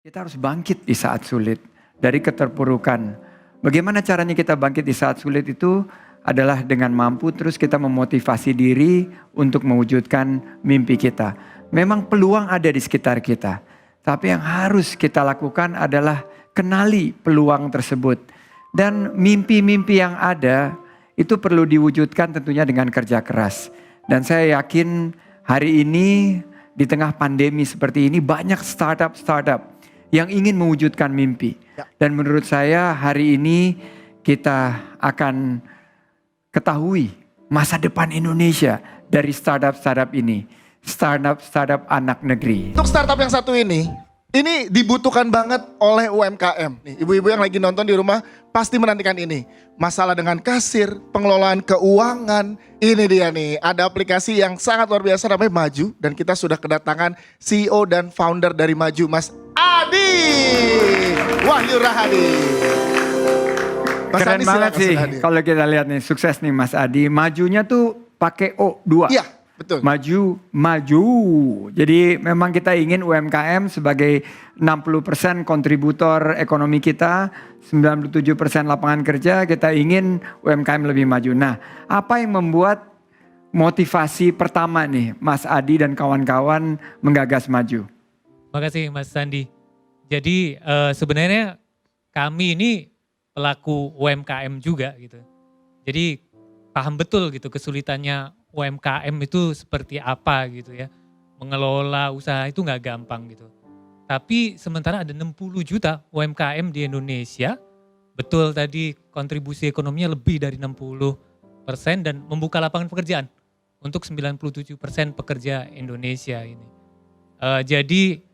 Kita harus bangkit di saat sulit dari keterpurukan. Bagaimana caranya kita bangkit di saat sulit itu adalah dengan mampu terus kita memotivasi diri untuk mewujudkan mimpi kita. Memang peluang ada di sekitar kita. Tapi yang harus kita lakukan adalah kenali peluang tersebut. Dan mimpi-mimpi yang ada itu perlu diwujudkan tentunya dengan kerja keras. Dan saya yakin hari ini di tengah pandemi seperti ini banyak startup yang ingin mewujudkan mimpi. Dan menurut saya hari ini kita akan ketahui masa depan Indonesia dari startup ini. Startup anak negeri. Untuk startup yang satu ini dibutuhkan banget oleh UMKM. Nih, ibu-ibu yang lagi nonton di rumah pasti menantikan ini. Masalah dengan kasir, pengelolaan keuangan. Ini dia nih, ada aplikasi yang sangat luar biasa namanya Maju. Dan kita sudah kedatangan CEO dan founder dari Maju, Mas Adi Wahyu Rahadi. Mas Keren Adi, banget sih silakan. kalau kita lihat nih, sukses nih Mas Adi. Majunya tuh pakai O2. Iya, betul. Maju. Jadi memang kita ingin UMKM sebagai 60% kontributor ekonomi kita, 97% lapangan kerja, kita ingin UMKM lebih maju. Nah, apa yang membuat motivasi pertama nih Mas Adi dan kawan-kawan menggagas Maju? Makasih Mas Sandi. Jadi sebenarnya kami ini pelaku UMKM juga gitu. Jadi paham betul gitu kesulitannya UMKM itu seperti apa gitu ya. Mengelola usaha itu nggak gampang gitu. Tapi sementara ada 60 juta UMKM di Indonesia. Betul tadi kontribusi ekonominya lebih dari 60% dan membuka lapangan pekerjaan untuk 97% pekerja Indonesia ini. Jadi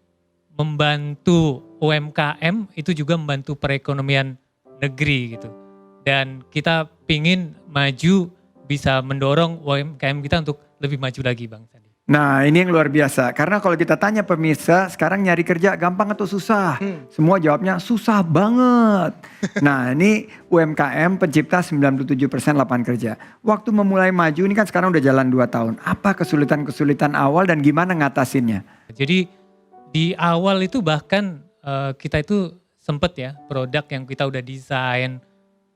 membantu UMKM itu juga membantu perekonomian negeri gitu. Dan kita pingin Maju bisa mendorong UMKM kita untuk lebih maju lagi Bang Sandi. Nah ini yang luar biasa, karena kalau kita tanya pemirsa sekarang nyari kerja gampang atau susah? Semua jawabnya susah banget. Nah ini UMKM pencipta 97% lapangan kerja. Waktu memulai Maju ini kan sekarang udah jalan 2 tahun. Apa kesulitan-kesulitan awal dan gimana ngatasinnya? Jadi di awal itu bahkan kita itu sempet ya produk yang kita udah desain,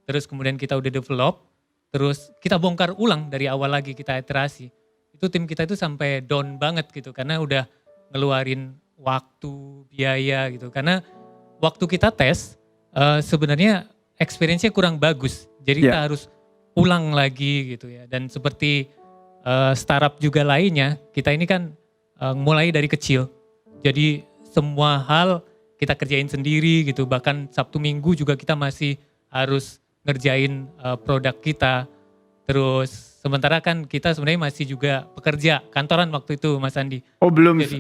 terus kemudian kita udah develop, terus kita bongkar ulang dari awal lagi, kita iterasi. Itu tim kita itu sampai down banget gitu karena udah ngeluarin waktu, biaya gitu. Karena waktu kita tes sebenarnya experience-nya kurang bagus. Jadi kita harus ulang lagi gitu ya. Dan seperti startup juga lainnya, kita ini kan mulai dari kecil. Jadi semua hal kita kerjain sendiri gitu. Bahkan Sabtu Minggu juga kita masih harus ngerjain produk kita. Terus sementara kan kita sebenarnya masih juga pekerja kantoran waktu itu Mas Andi. Oh belum 100%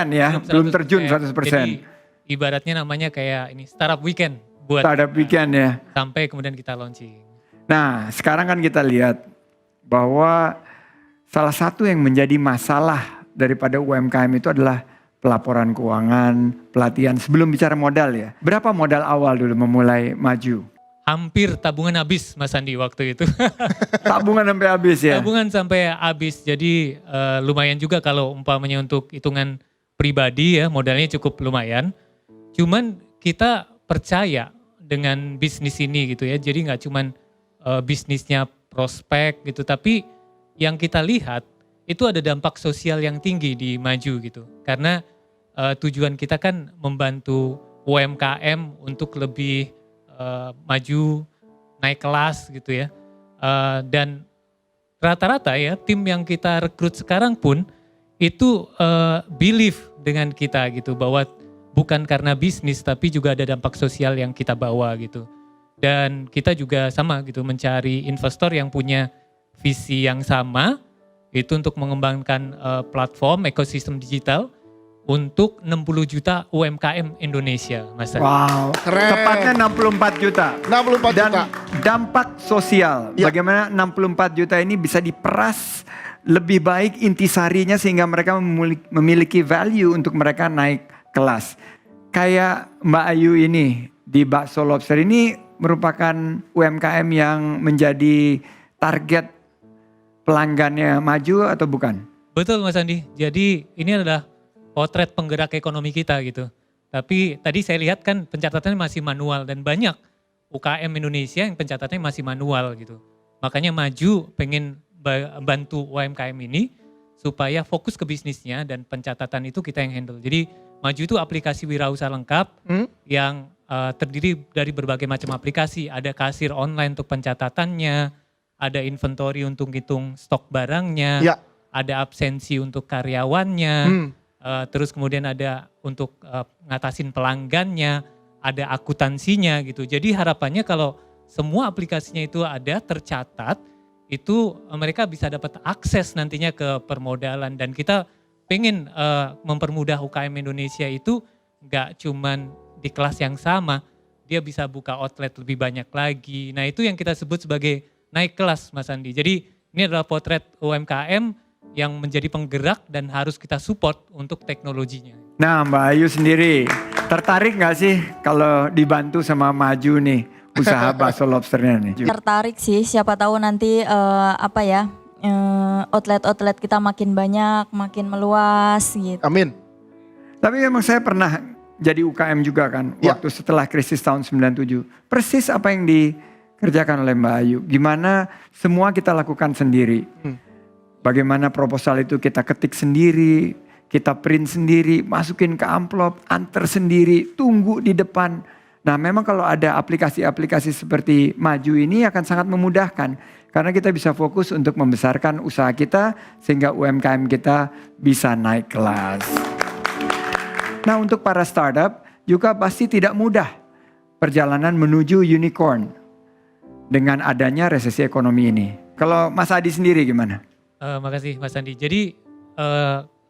ya, belum 100%. terjun 100%. Jadi ibaratnya namanya kayak ini startup weekend buat Startup weekend ya. sampai kemudian kita launching. Nah sekarang kan kita lihat bahwa salah satu yang menjadi masalah daripada UMKM itu adalah pelaporan keuangan, pelatihan sebelum bicara modal ya. Berapa modal awal dulu memulai Maju? Hampir tabungan habis Mas Andi waktu itu. Tabungan sampai habis ya? Tabungan sampai habis, jadi lumayan juga kalau umpamanya untuk hitungan pribadi ya modalnya cukup lumayan. Cuman kita percaya dengan bisnis ini gitu ya, jadi gak cuman bisnisnya prospek gitu, tapi yang kita lihat itu ada dampak sosial yang tinggi di Maju gitu. Karena tujuan kita kan membantu UMKM untuk lebih maju, naik kelas gitu ya. Dan rata-rata ya tim yang kita rekrut sekarang pun itu believe dengan kita gitu. Bahwa bukan karena bisnis tapi juga ada dampak sosial yang kita bawa gitu. Dan kita juga sama gitu mencari investor yang punya visi yang sama. Itu untuk mengembangkan platform ekosistem digital untuk 60 juta UMKM Indonesia, Mas. Wow, Keren. tepatnya 64 juta. 64 Dan juta. dampak sosial, Ya. bagaimana 64 juta ini bisa diperas lebih baik intisarinya sehingga mereka memiliki value untuk mereka naik kelas. Kayak Mbak Ayu ini di Bakso Lobster ini merupakan UMKM yang menjadi target pelanggannya Maju atau bukan? Betul Mas Andi, jadi ini adalah potret penggerak ekonomi kita gitu. Tapi tadi saya lihat kan pencatatannya masih manual dan banyak UKM Indonesia yang pencatatannya masih manual gitu. Makanya maju pengen bantu UMKM ini supaya fokus ke bisnisnya dan pencatatan itu kita yang handle. Jadi maju itu aplikasi wirausaha lengkap yang terdiri dari berbagai macam aplikasi. Ada kasir online untuk pencatatannya, ada inventory untuk hitung stok barangnya, Ya. ada absensi untuk karyawannya, terus kemudian ada untuk ngatasin pelanggannya, ada akuntansinya gitu. Jadi harapannya kalau semua aplikasinya itu ada tercatat, itu mereka bisa dapat akses nantinya ke permodalan. Dan kita pengen mempermudah UKM Indonesia itu gak cuman di kelas yang sama, dia bisa buka outlet lebih banyak lagi. Nah itu yang kita sebut sebagai naik kelas Mas Andi. Jadi ini adalah potret UMKM yang menjadi penggerak dan harus kita support untuk teknologinya. Nah Mbak Ayu sendiri, tertarik gak sih kalau dibantu sama Maju nih usaha bakso lobsternya nih? Tertarik sih, siapa tahu nanti outlet-outlet kita makin banyak, makin meluas gitu. Amin. Tapi memang saya pernah jadi UKM juga kan, Ya. waktu setelah krisis tahun 97. Persis apa yang dikerjakan oleh Mbak Ayu. Gimana semua kita lakukan sendiri. Bagaimana proposal itu kita ketik sendiri, kita print sendiri, masukin ke amplop, antar sendiri, tunggu di depan. Nah memang kalau ada aplikasi-aplikasi seperti Maju ini akan sangat memudahkan. Karena kita bisa fokus untuk membesarkan usaha kita sehingga UMKM kita bisa naik kelas. Nah untuk para startup juga pasti tidak mudah perjalanan menuju unicorn dengan adanya resesi ekonomi ini. Kalau Mas Adi sendiri gimana? Makasih Mas Andi. Jadi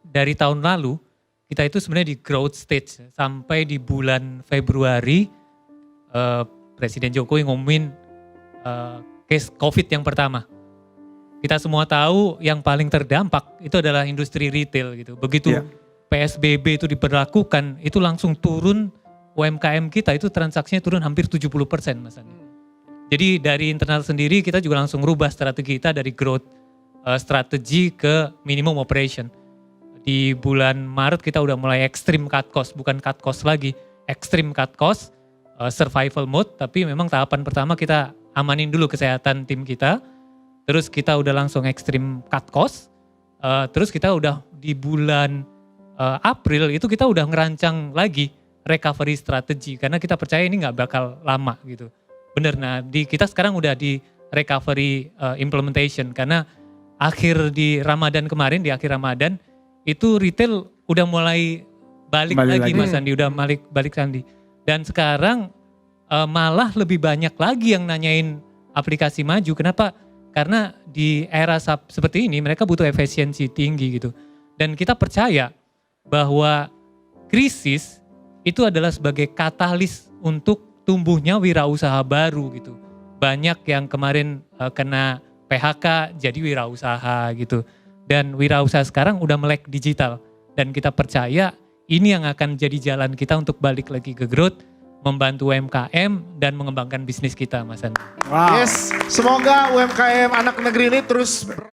dari tahun lalu kita itu sebenarnya di growth stage sampai di bulan Februari Presiden Jokowi ngumumin case COVID yang pertama. Kita semua tahu yang paling terdampak itu adalah industri retail gitu. Begitu PSBB itu diberlakukan, itu langsung turun UMKM kita itu transaksinya turun hampir 70% Mas Andi. Jadi dari internal sendiri kita juga langsung rubah strategi kita dari growth strategi ke minimum operation. Di bulan Maret kita udah mulai extreme cut cost, bukan cut cost lagi, extreme cut cost, survival mode, tapi memang tahapan pertama kita amanin dulu kesehatan tim kita, terus kita udah langsung extreme cut cost, terus kita udah di bulan April itu kita udah ngerancang lagi recovery strategi, karena kita percaya ini gak bakal lama gitu. Bener, nah kita sekarang udah di recovery implementation, karena di Ramadan kemarin, di akhir Ramadan, itu retail udah mulai balik lagi Mas Andi, udah balik Sandi. Dan sekarang malah lebih banyak lagi yang nanyain aplikasi Maju. Kenapa? Karena di era seperti ini mereka butuh efisiensi tinggi gitu. Dan kita percaya bahwa krisis itu adalah sebagai katalis untuk tumbuhnya wirausaha baru gitu. Banyak yang kemarin kena PHK jadi wirausaha gitu. Dan wirausaha sekarang udah melek digital. Dan kita percaya ini yang akan jadi jalan kita untuk balik lagi ke growth, membantu UMKM dan mengembangkan bisnis kita Mas Andi. Yes, semoga UMKM anak negeri ini terus